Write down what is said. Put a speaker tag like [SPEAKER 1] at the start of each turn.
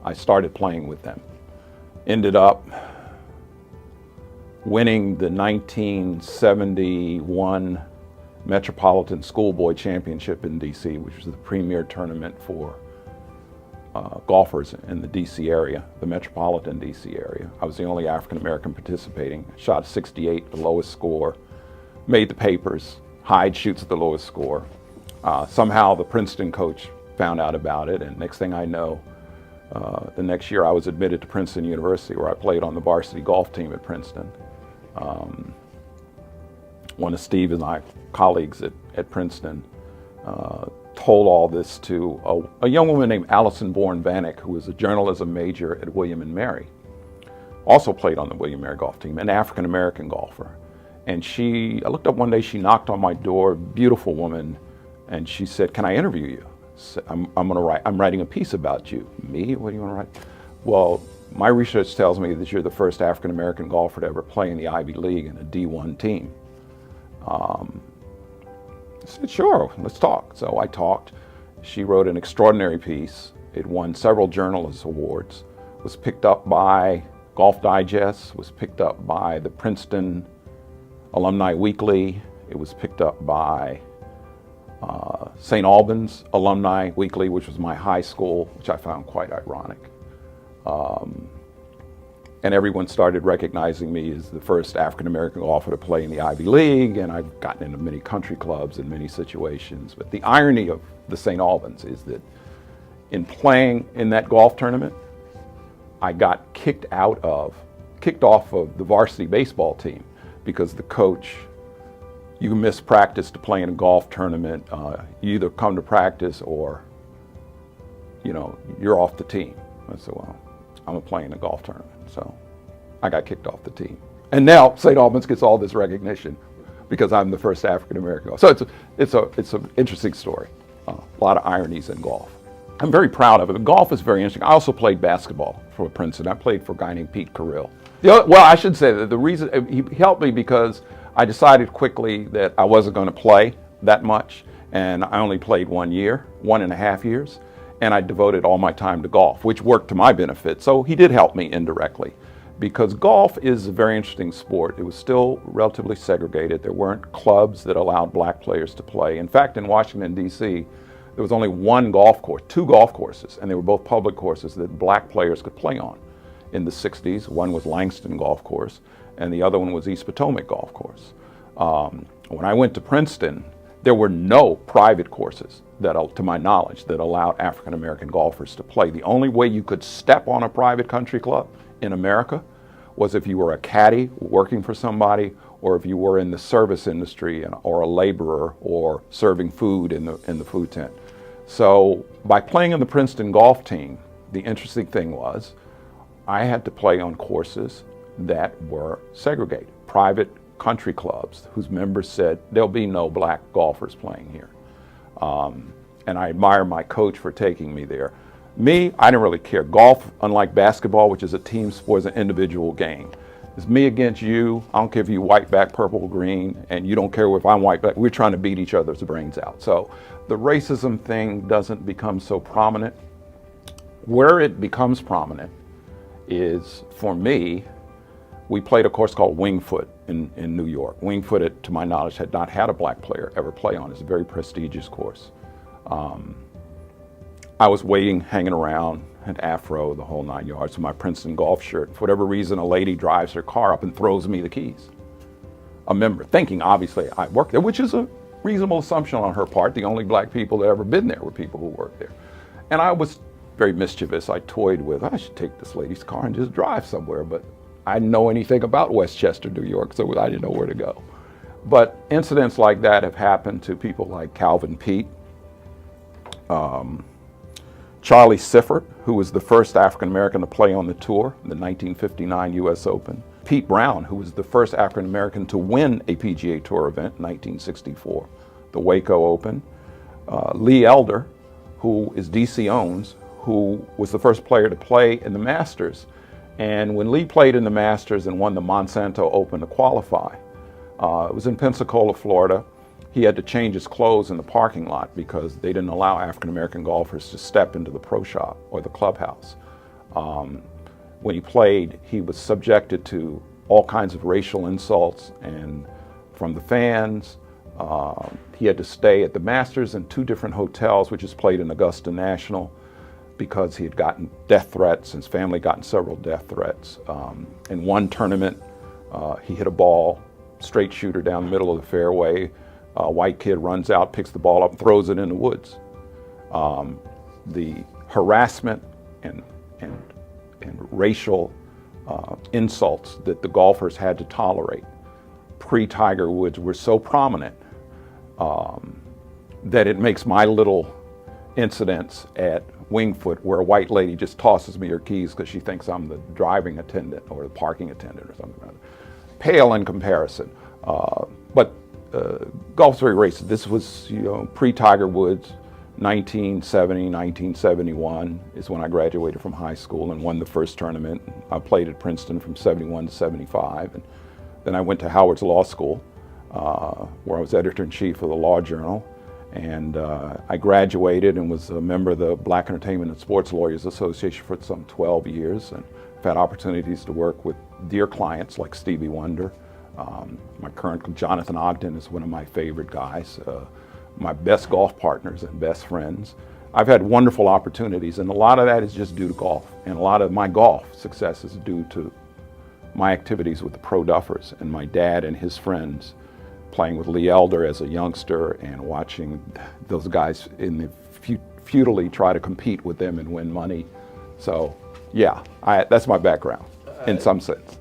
[SPEAKER 1] I started playing with them. Ended up winning the 1971 Metropolitan Schoolboy Championship in DC, which was the premier tournament for golfers in the DC area, the metropolitan DC area. I was the only African American participating. Shot 68, the lowest score, made the papers. Hyde shoots the lowest score. Somehow the Princeton coach found out about it, and next thing I know, the next year I was admitted to Princeton University, where I played on the varsity golf team at Princeton. One of Steve and my colleagues at Princeton told all this to a young woman named Allison Bourne-Vanek, who was a journalism major at William & Mary. Also played on the William & Mary golf team, an African-American golfer. And I looked up one day, she knocked on my door, beautiful woman, and she said, "Can I interview you?" I'm writing a piece about you. Me? What do you want to write? Well, my research tells me that you're the first African-American golfer to ever play in the Ivy League in a D1 team. I said, sure, let's talk. So I talked. She wrote an extraordinary piece. It won several journalist awards, was picked up by Golf Digest, was picked up by the Princeton Alumni Weekly. It was picked up by St. Albans Alumni Weekly, which was my high school, which I found quite ironic. And everyone started recognizing me as the first African-American golfer to play in the Ivy League, and I've gotten into many country clubs in many situations. But the irony of the St. Albans is that in playing in that golf tournament, I got kicked off of the varsity baseball team because the coach, you miss practice to play in a golf tournament, you either come to practice or, you're off the team. I said, well, I'm playing a golf tournament. So I got kicked off the team. And now St. Albans gets all this recognition because I'm the first African-American golfer. So it's an interesting story. A lot of ironies in golf. I'm very proud of it. Golf is very interesting. I also played basketball for Princeton. I played for a guy named Pete Carrill. Well, I should say that the reason he helped me because I decided quickly that I wasn't going to play that much, and I only played 1 year, 1.5 years, and I devoted all my time to golf, which worked to my benefit. So he did help me indirectly, because golf is a very interesting sport. It was still relatively segregated. There weren't clubs that allowed black players to play. In fact, in Washington, D.C., there was only one golf course, 2 golf courses, and they were both public courses that black players could play on. In the 60s, one was Langston Golf Course, and the other one was East Potomac Golf Course. When I went to Princeton, there were no private courses that, to my knowledge, that allowed African-American golfers to play. The only way you could step on a private country club in America was if you were a caddy working for somebody, or if you were in the service industry or a laborer or serving food in the food tent. So by playing in the Princeton golf team, the interesting thing was I had to play on courses that were segregated, private country clubs whose members said there'll be no black golfers playing here. And I admire my coach for taking me there. Me, I didn't really care. Golf, unlike basketball, which is a team sport, is an individual game. It's me against you. I don't care if you white, black, purple, green, and you don't care if I'm white, black. We're trying to beat each other's brains out. So the racism thing doesn't become so prominent. Where it becomes prominent is, for me, we played a course called Wingfoot in New York. Wingfoot, to my knowledge, had not had a black player ever play on. It's a very prestigious course. I was waiting, hanging around, had afro, the whole 9 yards, with my Princeton golf shirt. For whatever reason, a lady drives her car up and throws me the keys. A member, thinking obviously I worked there, which is a reasonable assumption on her part. The only black people that ever been there were people who worked there. And I was very mischievous. I toyed with, I should take this lady's car and just drive somewhere, but I didn't know anything about Westchester, New York, so I didn't know where to go. But incidents like that have happened to people like Calvin Pete, Charlie Sifford, who was the first African-American to play on the tour, the 1959 US Open. Pete Brown, who was the first African-American to win a PGA Tour event in 1964, the Waco Open. Lee Elder, who is DC owns, who was the first player to play in the Masters. And when Lee played in the Masters and won the Monsanto Open to qualify, it was in Pensacola, Florida. he had to change his clothes in the parking lot because they didn't allow African American golfers to step into the pro shop or the clubhouse. When he played, he was subjected to all kinds of racial insults and from the fans. He had to stay at the Masters and 2 different hotels, which is played in Augusta National, because he had gotten death threats. His family gotten several death threats. In one tournament, he hit a ball, straight shooter down the middle of the fairway. A white kid runs out, picks the ball up, and throws it in the woods. The harassment and racial insults that the golfers had to tolerate pre-Tiger Woods were so prominent that it makes my little incidents at Wingfoot, where a white lady just tosses me her keys because she thinks I'm the driving attendant or the parking attendant or something, pale in comparison. But golf's very racist. This was, pre-Tiger Woods. 1970, 1971 is when I graduated from high school and won the first tournament. I played at Princeton from 71 to 75. And then I went to Howard's Law School, where I was editor-in-chief of the Law Journal. And I graduated and was a member of the Black Entertainment and Sports Lawyers Association for some 12 years. And I've had opportunities to work with dear clients like Stevie Wonder. My current, Jonathan Ogden, is one of my favorite guys. My best golf partners and best friends. I've had wonderful opportunities, and a lot of that is just due to golf. And a lot of my golf success is due to my activities with the Pro-Duffers and my dad and his friends, playing with Lee Elder as a youngster and watching those guys futilely try to compete with them and win money. So yeah, that's my background in some sense.